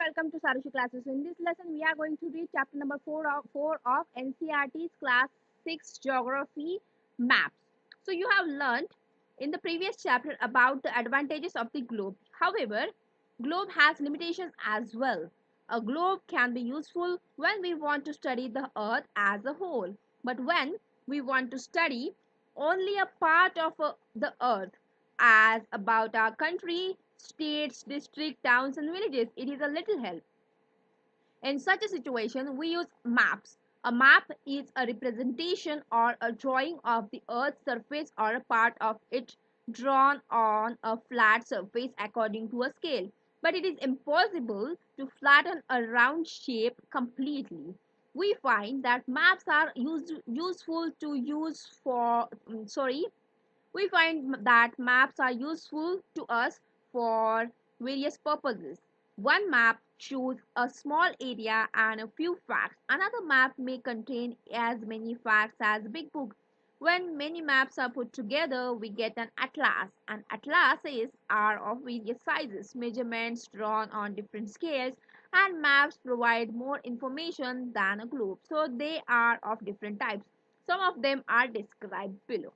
welcome to Sarushu classes. In this lesson, we are going to read chapter number 4 of NCERT's class 6 geography maps. So you have learned in the previous chapter about the advantages of the globe. However, globe has limitations as well. A globe can be useful when we want to study the earth as a whole. But when we want to study only a part of the earth as about our country, states, districts, towns and villages, it is a little help. In such a situation, we use maps. A map is a representation or a drawing of the earth's surface or a part of it drawn on a flat surface according to a scale. But it is impossible to flatten a round shape completely. We find that maps are useful to use for we find that maps are useful to us for various purposes. One map shows a small area and a few facts. Another map may contain as many facts as a big book. When many maps are put together, we get an atlas. And atlases are of various sizes, measurements drawn on different scales, and maps provide more information than a globe. So they are of different types. Some of them are described below.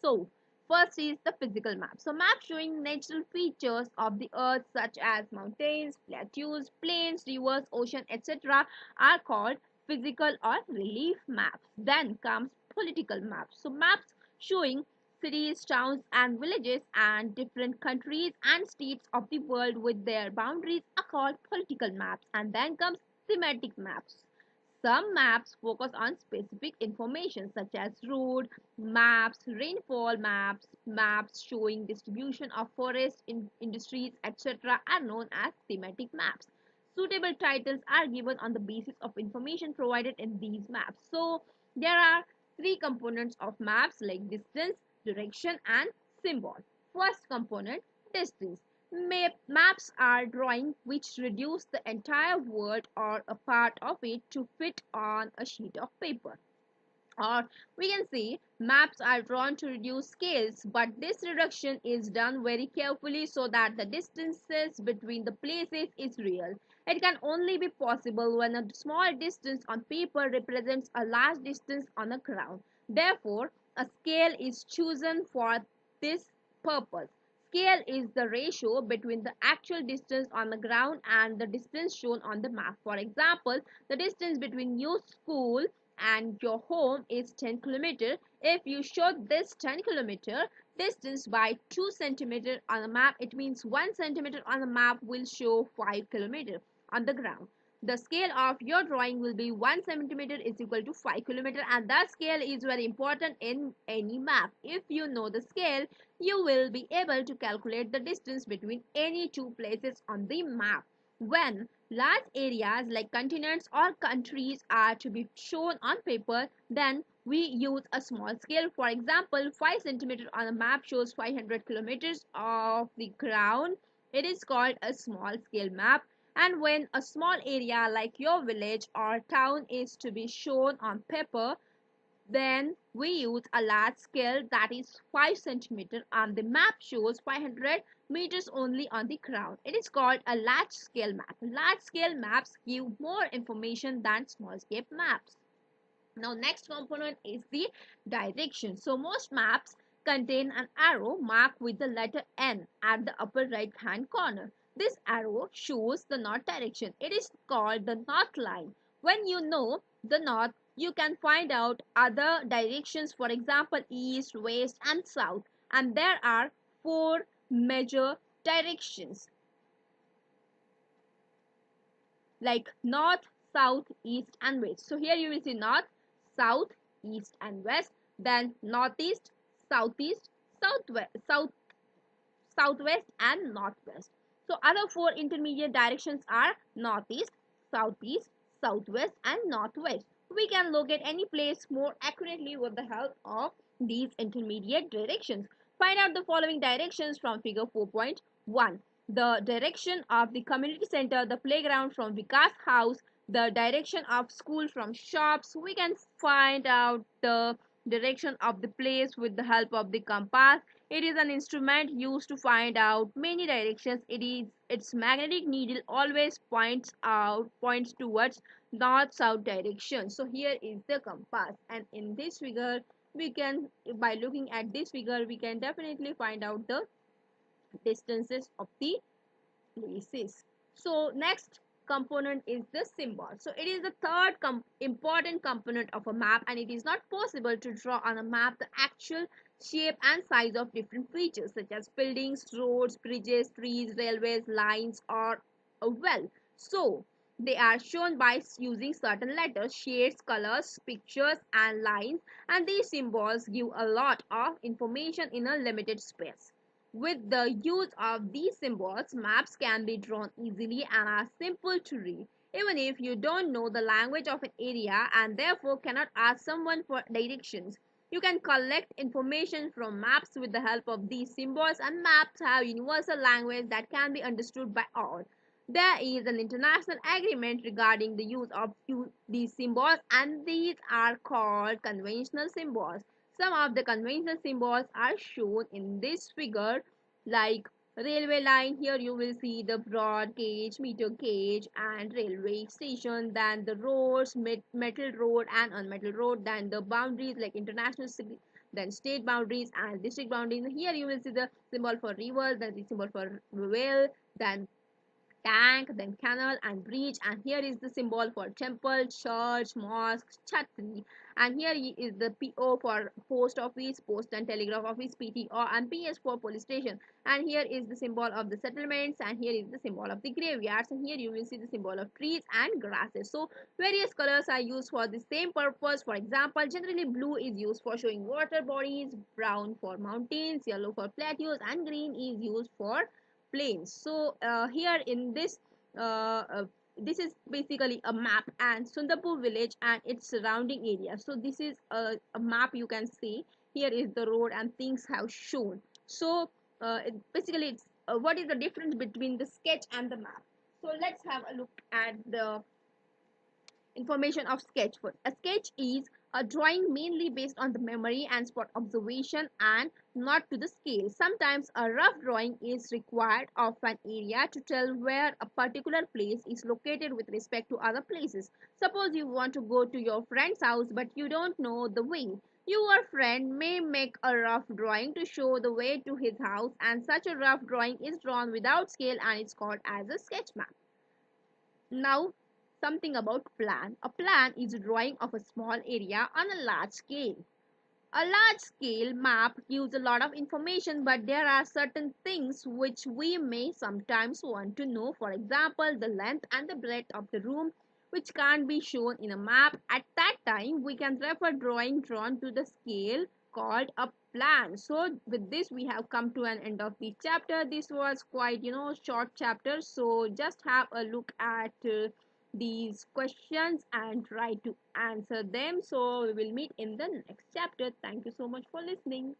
So, first is the physical map. So, maps showing natural features of the earth such as mountains, plateaus, plains, rivers, ocean, etc. are called physical or relief maps. Then comes political maps. So, maps showing cities, towns and villages and different countries and states of the world with their boundaries are called political maps. And then comes thematic maps. Some maps focus on specific information such as road maps, rainfall maps, maps showing distribution of forests, industries, etc. are known as thematic maps. Suitable titles are given on the basis of information provided in these maps. So there are three components of maps like distance, direction and symbol. First component, distance. Maps are drawings which reduce the entire world or a part of it to fit on a sheet of paper. Or we can say maps are drawn to reduce scales, but this reduction is done very carefully so that the distances between the places is real. It can only be possible when a small distance on paper represents a large distance on a ground. Therefore, a scale is chosen for this purpose. Scale is the ratio between the actual distance on the ground and the distance shown on the map. For example, the distance between your school and your home is 10 kilometer. If you show this 10 kilometer distance by 2 centimeter on the map, it means 1 centimeter on the map will show 5 kilometer on the ground. The scale of your drawing will be 1 centimeter is equal to 5 kilometer, and that scale is very important in any map. If you know the scale, you will be able to calculate the distance between any two places on the map. When large areas like continents or countries are to be shown on paper, then we use a small scale. For example, 5 centimeter on a map shows 500 kilometers of the ground. It is called a small scale map. And when a small area like your village or town is to be shown on paper, then we use a large scale, that is 5 centimeter, and the map shows 500 meters only on the ground. It is called a large scale map. Large scale maps give more information than small scale maps. Now next component is the direction. So most maps contain an arrow marked with the letter N at the upper right hand corner. This arrow shows the north direction. It is called the north line. When you know the north, you can find out other directions, for example east, west and south. And there are four major directions like north, south, east and west. So here you will see north, south, east and west, then northeast, southeast, southwest and northwest. So other four intermediate directions are northeast, southeast, southwest and northwest. We can locate any place more accurately with the help of these intermediate directions. Find out the following directions from figure 4.1. The direction of the community center, the playground from Vikas house, the direction of school from shops. We can find out the direction of the place with the help of the compass. It is an instrument used to find out many directions. Its magnetic needle always points towards north south direction. So here is the compass, and in this figure we can, by looking at this figure, we can definitely find out the distances of the places. So next component is the symbol. So it is the third important component of a map, and it is not possible to draw on a map the actual shape and size of different features such as buildings, roads, bridges, trees, railways, lines, or a well. So they are shown by using certain letters, shades, colors, pictures, and lines, and these symbols give a lot of information in a limited space. With the use of these symbols, maps can be drawn easily and are simple to read. Even if you don't know the language of an area and therefore cannot ask someone for directions, you can collect information from maps with the help of these symbols, and maps have universal language that can be understood by all. There is an international agreement regarding the use of these symbols, and these are called conventional symbols. Some of the conventional symbols are shown in this figure, like railway line. Here you will see the broad gauge, meter gauge, and railway station. Then the roads, metal road and unmetal road. Then the boundaries like international city, then state boundaries and district boundaries. Here you will see the symbol for river, then the symbol for well, then tank, then canal and bridge, and here is the symbol for temple, church, mosque, chhatri, and here is the PO for post office, post and telegraph office, PTO, and PS for police station, and here is the symbol of the settlements, and here is the symbol of the graveyards, and here you will see the symbol of trees and grasses. So various colors are used for the same purpose. For example, generally blue is used for showing water bodies, brown for mountains, yellow for plateaus, and green is used for plains. So here in this, this is basically a map and Sundarpur village and its surrounding area. So this is a map. You can see here is the road and things have shown. So basically it's what is the difference between the sketch and the map. So let's have a look at the information of sketch first. A sketch is a drawing mainly based on the memory and spot observation and not to the scale. Sometimes a rough drawing is required of an area to tell where a particular place is located with respect to other places. Suppose you want to go to your friend's house but you don't know the way. Your friend may make a rough drawing to show the way to his house, and such a rough drawing is drawn without scale and is called as a sketch map. Now, something about plan. A plan is a drawing of a small area on a large scale. A large scale map gives a lot of information, but there are certain things which we may sometimes want to know. For example, the length and the breadth of the room, which can't be shown in a map. At that time, we can refer drawing drawn to the scale called a plan. So with this we have come to an end of the chapter. This was quite short chapter, so just have a look at these questions and try to answer them. So we will meet in the next chapter. Thank you so much for listening.